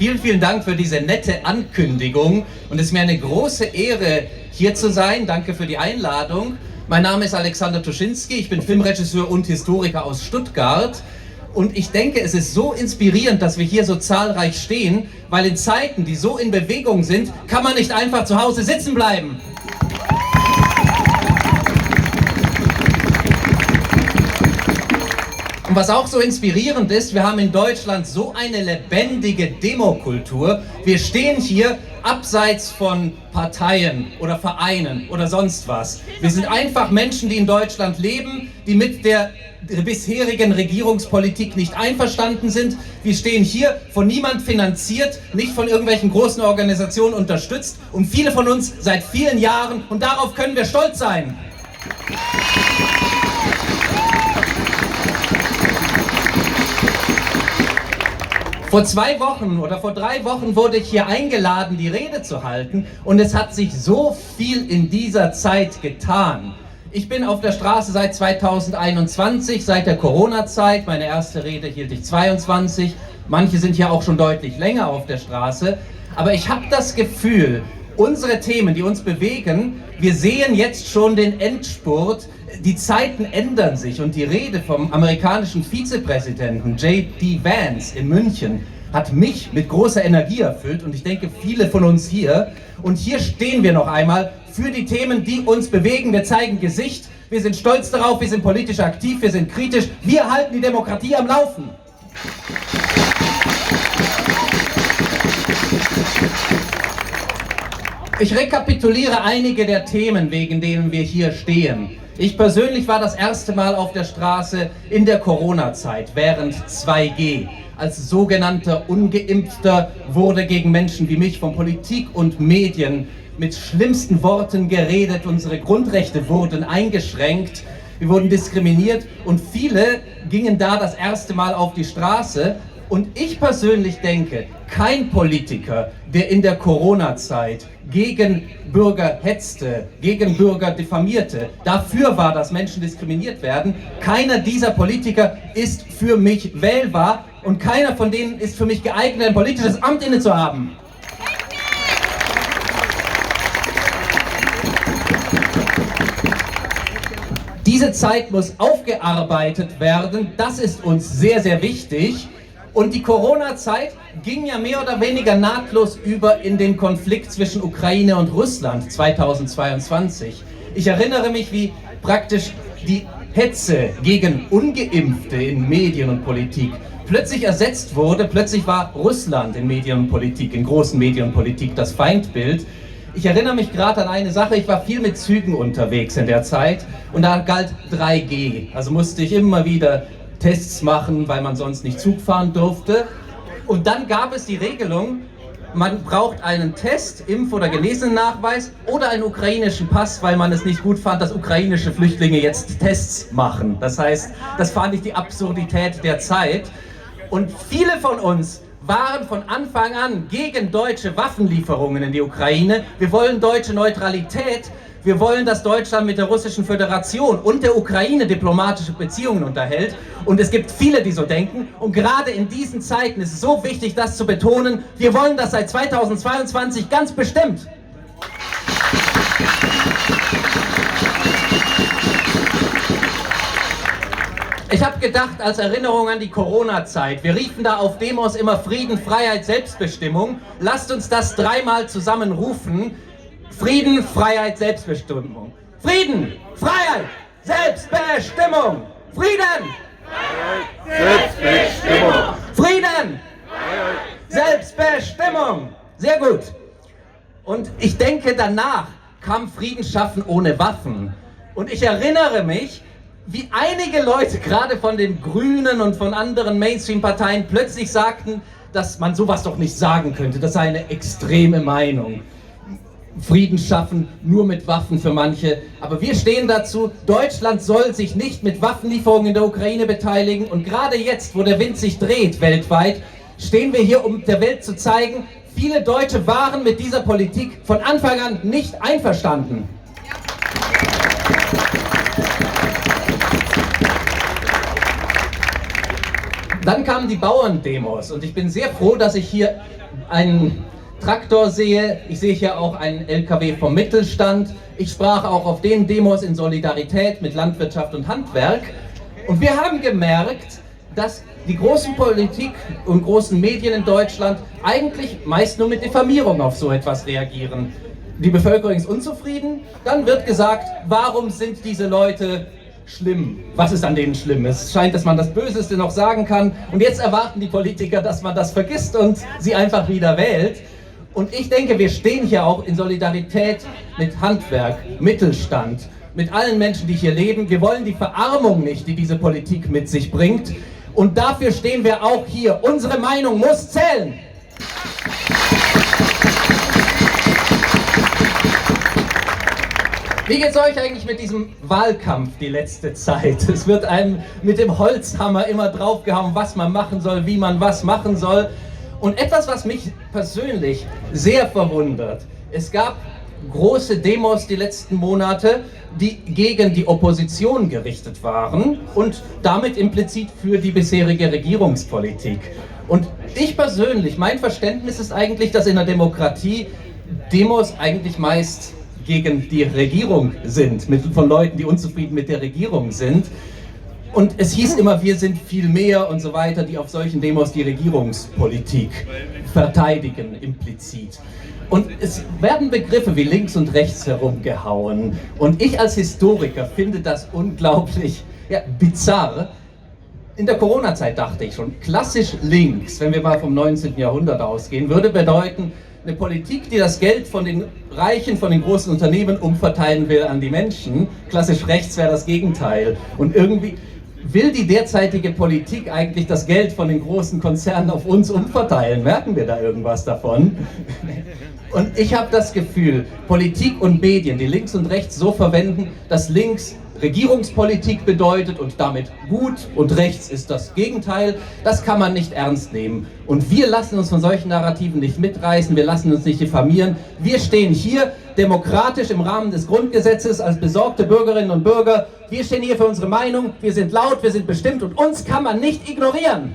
Vielen, vielen Dank für diese nette Ankündigung und es ist mir eine große Ehre, hier zu sein. Danke für die Einladung. Mein Name ist Alexander Tuschinski, ich bin Filmregisseur und Historiker aus Stuttgart. Und ich denke, es ist so inspirierend, dass wir hier so zahlreich stehen, weil in Zeiten, die so in Bewegung sind, kann man nicht einfach zu Hause sitzen bleiben. Und was auch so inspirierend ist, wir haben in Deutschland so eine lebendige Demokultur. Wir stehen hier abseits von Parteien oder Vereinen oder sonst was. Wir sind einfach Menschen, die in Deutschland leben, die mit der bisherigen Regierungspolitik nicht einverstanden sind. Wir stehen hier, von niemand finanziert, nicht von irgendwelchen großen Organisationen unterstützt und viele von uns seit vielen Jahren und darauf können wir stolz sein. Vor 2 Wochen oder vor 3 Wochen wurde ich hier eingeladen, die Rede zu halten und es hat sich so viel in dieser Zeit getan. Ich bin auf der Straße seit 2021, seit der Corona-Zeit. Meine erste Rede hielt ich 22. Manche sind ja auch schon deutlich länger auf der Straße. Aber ich habe das Gefühl, unsere Themen, die uns bewegen, wir sehen jetzt schon den Endspurt. Die Zeiten ändern sich und die Rede vom amerikanischen Vizepräsidenten J.D. Vance in München hat mich mit großer Energie erfüllt und ich denke viele von uns hier. Und hier stehen wir noch einmal für die Themen, die uns bewegen. Wir zeigen Gesicht, wir sind stolz darauf, wir sind politisch aktiv, wir sind kritisch, wir halten die Demokratie am Laufen. Ich rekapituliere einige der Themen, wegen denen wir hier stehen. Ich persönlich war das erste Mal auf der Straße in der Corona-Zeit, während 2G. Als sogenannter Ungeimpfter wurde gegen Menschen wie mich von Politik und Medien mit schlimmsten Worten geredet. Unsere Grundrechte wurden eingeschränkt, wir wurden diskriminiert und viele gingen da das erste Mal auf die Straße. Und ich persönlich denke, kein Politiker, der in der Corona-Zeit gegen Bürger hetzte, gegen Bürger diffamierte, dafür war, dass Menschen diskriminiert werden, keiner dieser Politiker ist für mich wählbar und keiner von denen ist für mich geeignet, ein politisches Amt innezuhaben. Diese Zeit muss aufgearbeitet werden, das ist uns sehr, sehr wichtig. Und die Corona-Zeit ging ja mehr oder weniger nahtlos über in den Konflikt zwischen Ukraine und Russland 2022. Ich erinnere mich, wie praktisch die Hetze gegen Ungeimpfte in Medien und Politik plötzlich ersetzt wurde. Plötzlich war Russland in Medien und Politik, in großen Medien und Politik das Feindbild. Ich erinnere mich gerade an eine Sache, ich war viel mit Zügen unterwegs in der Zeit und da galt 3G, also musste ich immer wieder Tests machen, weil man sonst nicht Zug fahren durfte. Und dann gab es die Regelung, man braucht einen Test, Impf- oder Genesenen-Nachweis oder einen ukrainischen Pass, weil man es nicht gut fand, dass ukrainische Flüchtlinge jetzt Tests machen. Das heißt, das fand ich die Absurdität der Zeit. Und viele von uns waren von Anfang an gegen deutsche Waffenlieferungen in die Ukraine. Wir wollen deutsche Neutralität. Wir wollen, dass Deutschland mit der Russischen Föderation und der Ukraine diplomatische Beziehungen unterhält. Und es gibt viele, die so denken. Und gerade in diesen Zeiten ist es so wichtig, das zu betonen. Wir wollen das seit 2022 ganz bestimmt. Ich habe gedacht, als Erinnerung an die Corona-Zeit, wir riefen da auf Demos immer Frieden, Freiheit, Selbstbestimmung. Lasst uns das 3-mal zusammen rufen. Frieden, Freiheit, Selbstbestimmung. Frieden, Freiheit, Selbstbestimmung. Frieden, Freiheit, Selbstbestimmung. Frieden, Freiheit, Selbstbestimmung. Sehr gut. Und ich denke, danach kam Frieden schaffen ohne Waffen. Und ich erinnere mich, wie einige Leute, gerade von den Grünen und von anderen Mainstream-Parteien, plötzlich sagten, dass man sowas doch nicht sagen könnte. Das sei eine extreme Meinung. Frieden schaffen, nur mit Waffen für manche. Aber wir stehen dazu, Deutschland soll sich nicht mit Waffenlieferungen in der Ukraine beteiligen. Und gerade jetzt, wo der Wind sich dreht weltweit, stehen wir hier, um der Welt zu zeigen, viele Deutsche waren mit dieser Politik von Anfang an nicht einverstanden. Dann kamen die Bauerndemos und ich bin sehr froh, dass ich hier einen Traktor sehe, ich sehe hier auch einen LKW vom Mittelstand. Ich sprach auch auf den Demos in Solidarität mit Landwirtschaft und Handwerk. Und wir haben gemerkt, dass die großen Politik und großen Medien in Deutschland eigentlich meist nur mit Diffamierung auf so etwas reagieren. Die Bevölkerung ist unzufrieden, dann wird gesagt, warum sind diese Leute schlimm? Was ist an denen schlimm? Es scheint, dass man das Böseste noch sagen kann und jetzt erwarten die Politiker, dass man das vergisst und sie einfach wieder wählt. Und ich denke, wir stehen hier auch in Solidarität mit Handwerk, Mittelstand, mit allen Menschen, die hier leben. Wir wollen die Verarmung nicht, die diese Politik mit sich bringt. Und dafür stehen wir auch hier. Unsere Meinung muss zählen. Wie geht es euch eigentlich mit diesem Wahlkampf die letzte Zeit? Es wird einem mit dem Holzhammer immer draufgehauen, was man machen soll, wie man was machen soll. Und etwas, was mich persönlich sehr verwundert, es gab große Demos die letzten Monate, die gegen die Opposition gerichtet waren und damit implizit für die bisherige Regierungspolitik. Und ich persönlich, mein Verständnis ist eigentlich, dass in der Demokratie Demos eigentlich meist gegen die Regierung sind, von Leuten, die unzufrieden mit der Regierung sind. Und es hieß immer, wir sind viel mehr und so weiter, die auf solchen Demos die Regierungspolitik verteidigen, implizit. Und es werden Begriffe wie links und rechts herumgehauen. Und ich als Historiker finde das unglaublich bizarr. In der Corona-Zeit dachte ich schon, klassisch links, wenn wir mal vom 19. Jahrhundert ausgehen, würde bedeuten, eine Politik, die das Geld von den Reichen, von den großen Unternehmen umverteilen will an die Menschen. Klassisch rechts wäre das Gegenteil. Und irgendwie will die derzeitige Politik eigentlich das Geld von den großen Konzernen auf uns umverteilen. Merken wir da irgendwas davon? Und ich habe das Gefühl, Politik und Medien, die links und rechts so verwenden, dass links Regierungspolitik bedeutet und damit gut und rechts ist das Gegenteil, das kann man nicht ernst nehmen. Und wir lassen uns von solchen Narrativen nicht mitreißen, wir lassen uns nicht diffamieren. Wir stehen hier demokratisch im Rahmen des Grundgesetzes als besorgte Bürgerinnen und Bürger. Wir stehen hier für unsere Meinung, wir sind laut, wir sind bestimmt und uns kann man nicht ignorieren.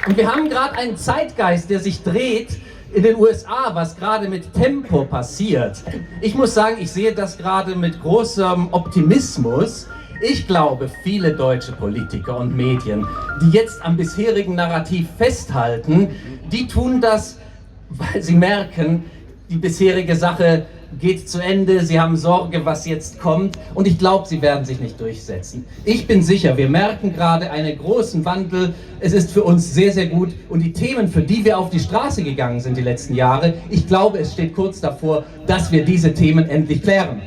Und wir haben gerade einen Zeitgeist, der sich dreht in den USA, was gerade mit Tempo passiert. Ich muss sagen, ich sehe das gerade mit großem Optimismus. Ich glaube, viele deutsche Politiker und Medien, die jetzt am bisherigen Narrativ festhalten, die tun das, weil sie merken, die bisherige Sache geht zu Ende, sie haben Sorge, was jetzt kommt und ich glaube, sie werden sich nicht durchsetzen. Ich bin sicher, wir merken gerade einen großen Wandel, es ist für uns sehr, sehr gut und die Themen, für die wir auf die Straße gegangen sind die letzten Jahre, ich glaube, es steht kurz davor, dass wir diese Themen endlich klären.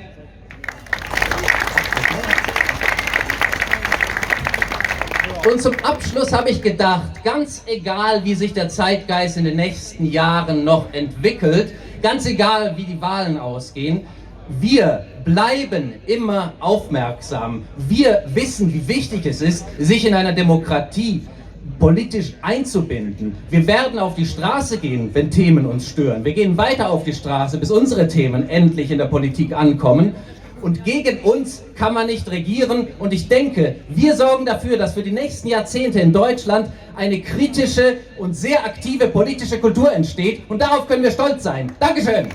Und zum Abschluss habe ich gedacht, ganz egal, wie sich der Zeitgeist in den nächsten Jahren noch entwickelt, ganz egal, wie die Wahlen ausgehen, wir bleiben immer aufmerksam. Wir wissen, wie wichtig es ist, sich in einer Demokratie politisch einzubinden. Wir werden auf die Straße gehen, wenn Themen uns stören. Wir gehen weiter auf die Straße, bis unsere Themen endlich in der Politik ankommen. Und gegen uns kann man nicht regieren. Und ich denke, wir sorgen dafür, dass für die nächsten Jahrzehnte in Deutschland eine kritische und sehr aktive politische Kultur entsteht. Und darauf können wir stolz sein. Dankeschön.